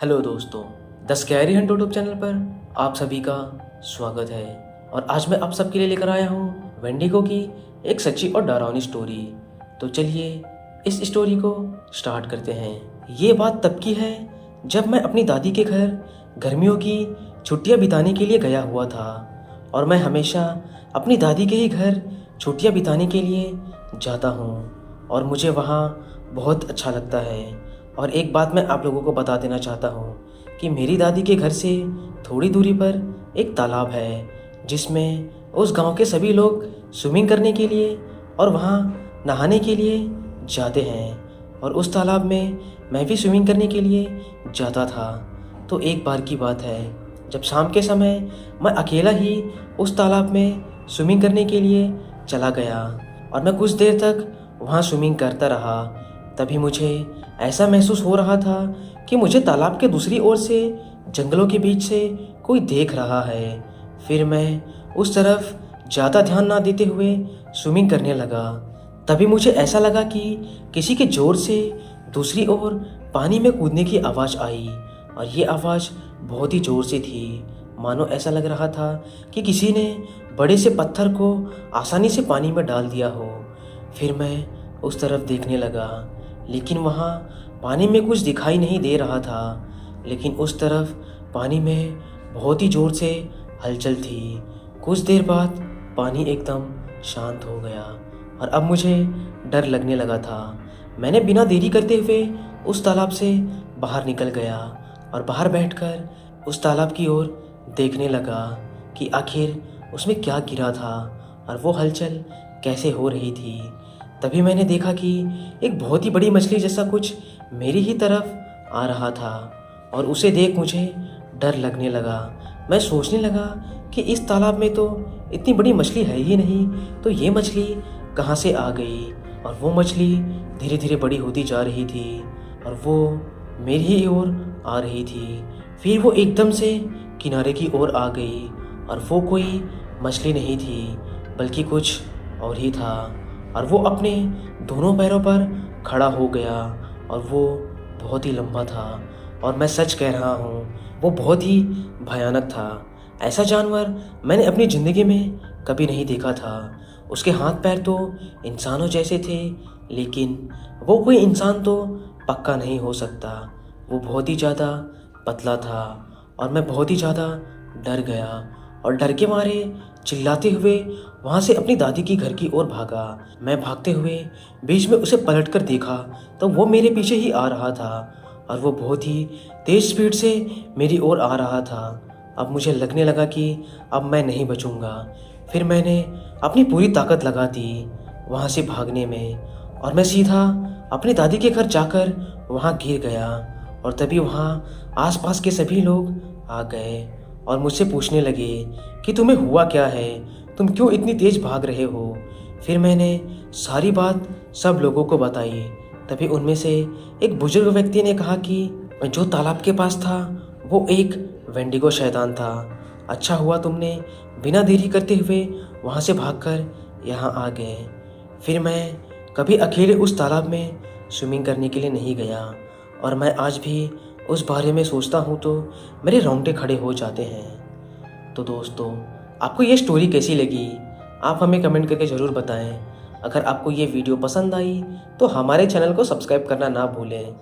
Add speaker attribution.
Speaker 1: Hello दोस्तों, the scary Hunt YouTube channel पर आप सभी का स्वागत है। और आज मैं आप सबके लिए लेकर आया हूँ वेंडिगो की एक सच्ची और डरावनी स्टोरी। तो चलिए इस स्टोरी को स्टार्ट करते हैं। ये बात तब की है जब मैं अपनी दादी के घर गर्मियों की छुट्टियाँ बिताने के लिए गया हुआ था। और मैं हमेशा अपनी दादी के ही घर छुट्टियाँ बिताने के लिए जाता हूँ और मुझे वहाँ बहुत अच्छा लगता है। और एक बात मैं आप लोगों को बता देना चाहता हूँ कि मेरी दादी के घर से थोड़ी दूरी पर एक तालाब है जिसमें उस गांव के सभी लोग स्विमिंग करने के लिए और वहाँ नहाने के लिए जाते हैं। और उस तालाब में मैं भी स्विमिंग करने के लिए जाता था। तो एक बार की बात है जब शाम के समय मैं अकेला ही उस तालाब में स्विमिंग करने के लिए चला गया और मैं कुछ देर तक वहाँ स्विमिंग करता रहा। तभी मुझे ऐसा महसूस हो रहा था कि मुझे तालाब के दूसरी ओर से जंगलों के बीच से कोई देख रहा है। फिर मैं उस तरफ ज़्यादा ध्यान ना देते हुए स्विमिंग करने लगा। तभी मुझे ऐसा लगा कि किसी के ज़ोर से दूसरी ओर पानी में कूदने की आवाज़ आई और ये आवाज़ बहुत ही ज़ोर से थी। मानो ऐसा लग रहा था कि किसी ने बड़े से पत्थर को आसानी से पानी में डाल दिया हो। फिर मैं उस तरफ देखने लगा लेकिन वहाँ पानी में कुछ दिखाई नहीं दे रहा था। लेकिन उस तरफ पानी में बहुत ही ज़ोर से हलचल थी। कुछ देर बाद पानी एकदम शांत हो गया और अब मुझे डर लगने लगा था। मैंने बिना देरी करते हुए उस तालाब से बाहर निकल गया और बाहर बैठकर उस तालाब की ओर देखने लगा कि आखिर उसमें क्या गिरा था और वो हलचल कैसे हो रही थी। तभी मैंने देखा कि एक बहुत ही बड़ी मछली जैसा कुछ मेरी ही तरफ आ रहा था और उसे देख मुझे डर लगने लगा। मैं सोचने लगा कि इस तालाब में तो इतनी बड़ी मछली है ही नहीं, तो ये मछली कहाँ से आ गई। और वो मछली धीरे धीरे बड़ी होती जा रही थी और वो मेरी ही ओर आ रही थी। फिर वो एकदम से किनारे की ओर आ गई और वो कोई मछली नहीं थी बल्कि कुछ और ही था। और वो अपने दोनों पैरों पर खड़ा हो गया और वो बहुत ही लंबा था। और मैं सच कह रहा हूँ, वो बहुत ही भयानक था। ऐसा जानवर मैंने अपनी ज़िंदगी में कभी नहीं देखा था। उसके हाथ पैर तो इंसानों जैसे थे लेकिन वो कोई इंसान तो पक्का नहीं हो सकता। वो बहुत ही ज़्यादा पतला था और मैं बहुत ही ज़्यादा डर गया और डर के मारे चिल्लाते हुए वहाँ से अपनी दादी की घर की ओर भागा। मैं भागते हुए बीच में उसे पलटकर देखा तो वो मेरे पीछे ही आ रहा था और वो बहुत ही तेज़ स्पीड से मेरी ओर आ रहा था। अब मुझे लगने लगा कि अब मैं नहीं बचूंगा। फिर मैंने अपनी पूरी ताकत लगा दी वहाँ से भागने में और मैं सीधा अपनी दादी के घर जाकर वहाँ गिर गया। और तभी वहाँ आसपास के सभी लोग आ गए और मुझसे पूछने लगे कि तुम्हें हुआ क्या है, तुम क्यों इतनी तेज़ भाग रहे हो। फिर मैंने सारी बात सब लोगों को बताई। तभी उनमें से एक बुजुर्ग व्यक्ति ने कहा कि जो तालाब के पास था वो एक वेंडिगो शैतान था। अच्छा हुआ तुमने बिना देरी करते हुए वहाँ से भागकर यहाँ आ गए। फिर मैं कभी अकेले उस तालाब में स्विमिंग करने के लिए नहीं गया और मैं आज भी उस बारे में सोचता हूँ तो मेरे रोंगटे खड़े हो जाते हैं। तो दोस्तों, आपको ये स्टोरी कैसी लगी आप हमें कमेंट करके ज़रूर बताएं। अगर आपको ये वीडियो पसंद आई तो हमारे चैनल को सब्सक्राइब करना ना भूलें।